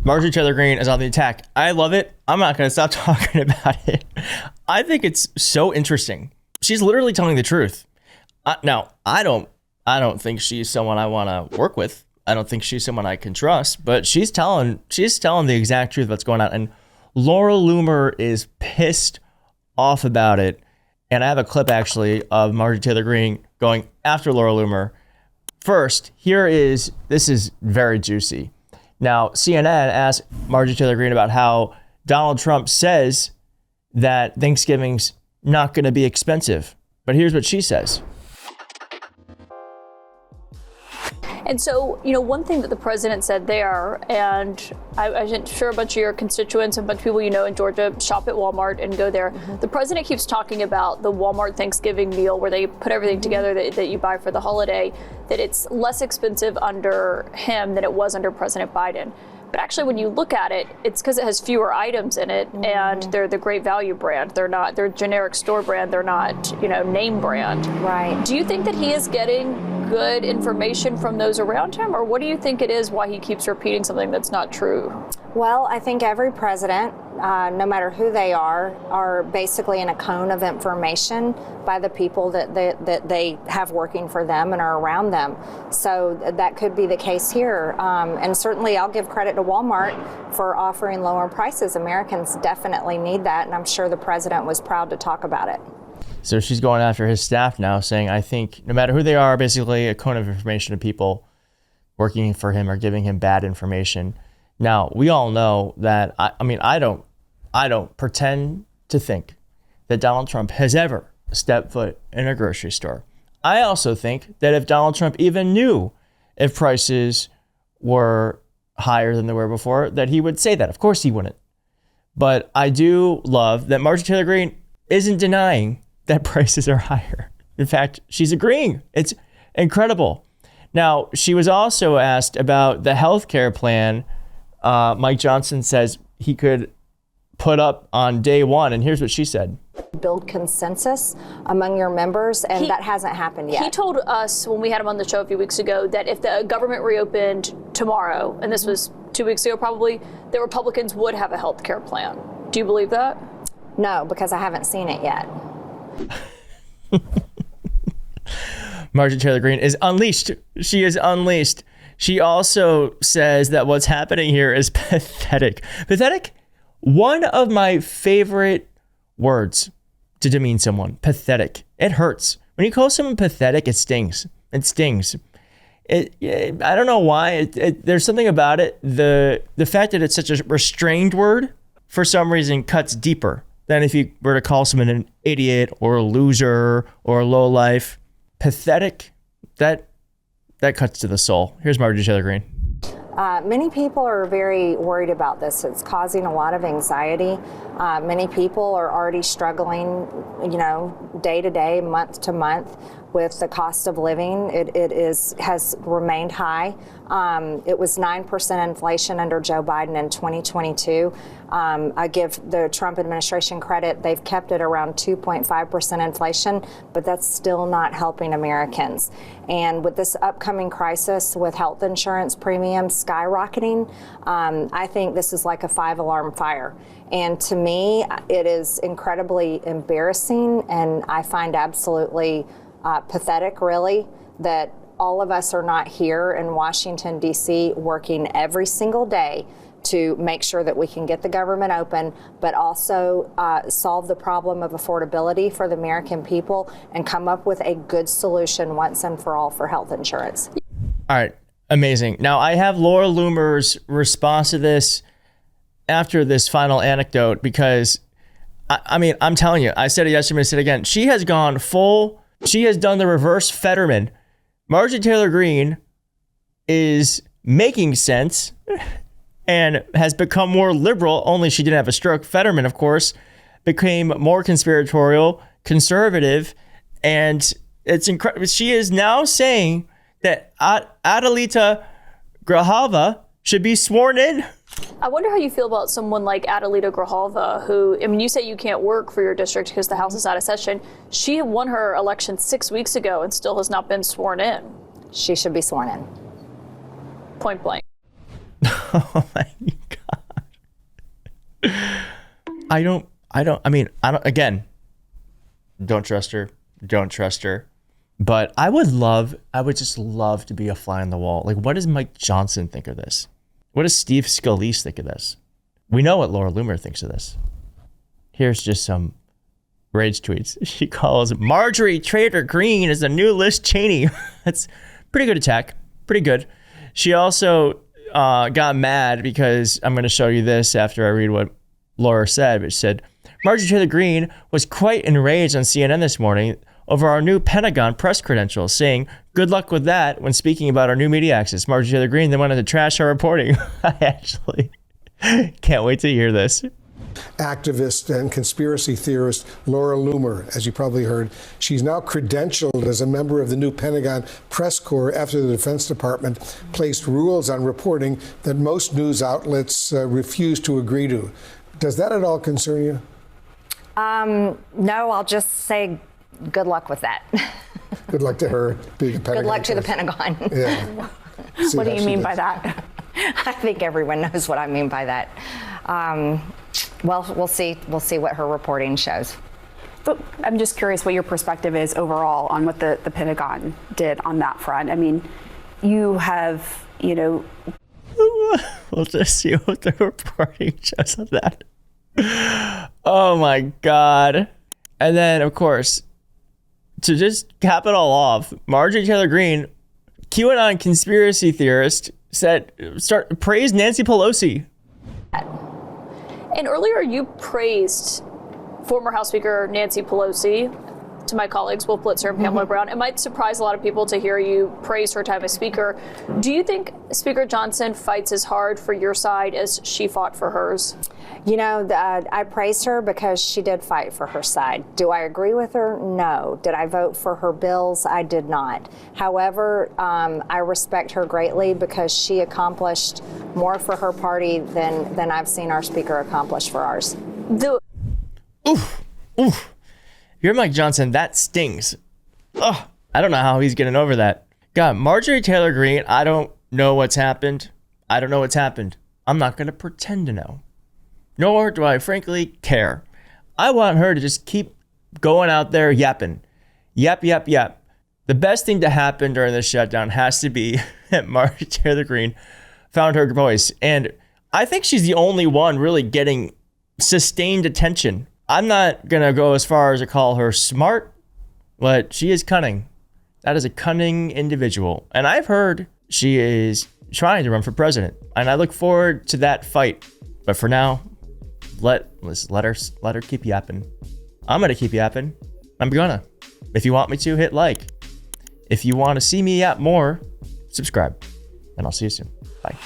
Marjorie Taylor Greene is on the attack. I love it. I'm not going to stop talking about it. I think it's so interesting. She's literally telling the truth. Now, I don't think she's someone I want to work with. I don't think she's someone I can trust, but she's telling the exact truth of what's going on. And Laura Loomer is pissed off about it. And I have a clip actually of Marjorie Taylor Greene going after Laura Loomer. First, this is very juicy. Now, CNN asked Marjorie Taylor Greene about how Donald Trump says that Thanksgiving's not going to be expensive. But here's what she says. And so, one thing that the president said there, and I'm sure a bunch of your constituents and a bunch of people in Georgia shop at Walmart and go there. Mm-hmm. The president keeps talking about the Walmart Thanksgiving meal where they put everything together that you buy for the holiday, that it's less expensive under him than it was under President Biden. But actually, when you look at it, it's because it has fewer items in it, and they're the Great Value brand. They're generic store brand. They're not, name brand. Right. Do you think that he is getting good information from those around him, or what do you think it is why he keeps repeating something that's not true? Well, I think every president, no matter who they are basically in a cone of information by the people that they have working for them and are around them. So that could be the case here. And certainly I'll give credit to Walmart for offering lower prices. Americans definitely need that, and I'm sure the president was proud to talk about it. So she's going after his staff now, saying, I think no matter who they are, basically a cone of information to people working for him or giving him bad information. Now, we all know that, I don't pretend to think that Donald Trump has ever stepped foot in a grocery store. I also think that if Donald Trump even knew if prices were higher than they were before, that he would say that. Of course he wouldn't. But I do love that Marjorie Taylor Greene isn't denying that prices are higher. In fact, she's agreeing. It's incredible. Now, she was also asked about the healthcare plan Mike Johnson says he could put up on day one. And here's what she said. Build consensus among your members, and that hasn't happened yet. He told us when we had him on the show a few weeks ago that if the government reopened tomorrow, and this was 2 weeks ago probably, the Republicans would have a health care plan. Do you believe that? No, because I haven't seen it yet. Marjorie Taylor Greene is unleashed. She is unleashed. She also says that what's happening here is pathetic. Pathetic? One of my favorite words to demean someone. Pathetic. It hurts. When you call someone pathetic, it stings. It stings. I don't know why. There's something about it. The fact that it's such a restrained word, for some reason, cuts deeper than if you were to call someone an idiot or a loser or a lowlife. Pathetic, that cuts to the soul. Here's Marjorie Taylor Greene. Many people are very worried about this. It's causing a lot of anxiety. Many people are already struggling, day to day, month to month with the cost of living. It has remained high. It was 9% inflation under Joe Biden in 2022. I give the Trump administration credit. They've kept it around 2.5% inflation, but that's still not helping Americans. And with this upcoming crisis with health insurance premiums skyrocketing, I think this is like a 5-alarm fire. And to me, it is incredibly embarrassing, and I find absolutely pathetic, really, that all of us are not here in Washington, D.C., working every single day to make sure that we can get the government open, but also solve the problem of affordability for the American people and come up with a good solution once and for all for health insurance. All right. Amazing. Now, I have Laura Loomer's response to this after this final anecdote, because, I'm telling you, I said it yesterday, I said it again. She has gone full. She has done the reverse Fetterman. Marjorie Taylor Greene is making sense and has become more liberal, only she didn't have a stroke. Fetterman, of course, became more conspiratorial, conservative, and it's incredible. She is now saying that Ideological should be sworn in. I wonder how you feel about someone like Ideological Grijalva, who, you say you can't work for your district because the House is out of session. She won her election 6 weeks ago and still has not been sworn in. She should be sworn in. Point blank. Oh my God. again, don't trust her. But I would just love to be a fly on the wall. Like, what does Mike Johnson think of this? What does Steve Scalise think of this? We know what Laura Loomer thinks of this. Here's just some rage tweets. She calls Marjorie Taylor Greene as the new Liz Cheney. That's pretty good attack. Pretty good. She also got mad because I'm going to show you this after I read what Laura said. But she said, Marjorie Taylor Greene was quite enraged on CNN this morning over our new Pentagon press credentials, saying, good luck with that when speaking about our new media access. Marjorie Taylor Greene then wanted to trash our reporting. I actually can't wait to hear this. Activist and conspiracy theorist Laura Loomer, as you probably heard. She's now credentialed as a member of the new Pentagon press corps after the Defense Department placed rules on reporting that most news outlets refuse to agree to. Does that at all concern you? No, I'll just say good luck with that. Good luck to her. Good luck to the Pentagon. Yeah. What do you mean by that? I think everyone knows what I mean by that. Well, we'll see. We'll see what her reporting shows. But I'm just curious what your perspective is overall on what the Pentagon did on that front. I mean, you have, We'll just see what the reporting shows on that. Oh my God. And then, of course, to just cap it all off, Marjorie Taylor Greene, QAnon conspiracy theorist, praised Nancy Pelosi. And earlier you praised former House Speaker Nancy Pelosi to my colleagues, Wolf Blitzer and Pamela Brown. It might surprise a lot of people to hear you praise her time as Speaker. Do you think Speaker Johnson fights as hard for your side as she fought for hers? I praised her because she did fight for her side. Do I agree with her? No. Did I vote for her bills? I did not. However, I respect her greatly because she accomplished more for her party than I've seen our Speaker accomplish for ours. Oof. You're Mike Johnson. That stings. Ugh. I don't know how he's getting over that. God, Marjorie Taylor Greene, I don't know what's happened. I'm not going to pretend to know. Nor do I frankly care. I want her to just keep going out there yapping. Yap. The best thing to happen during this shutdown has to be that Marjorie Taylor Greene found her voice. And I think she's the only one really getting sustained attention. I'm not going to go as far as to call her smart, but she is cunning. That is a cunning individual. And I've heard she is trying to run for president. And I look forward to that fight. But for now, let her keep yapping. I'm going to keep yapping. I'm gonna. If you want me to, hit like. If you want to see me yap more, subscribe. And I'll see you soon. Bye.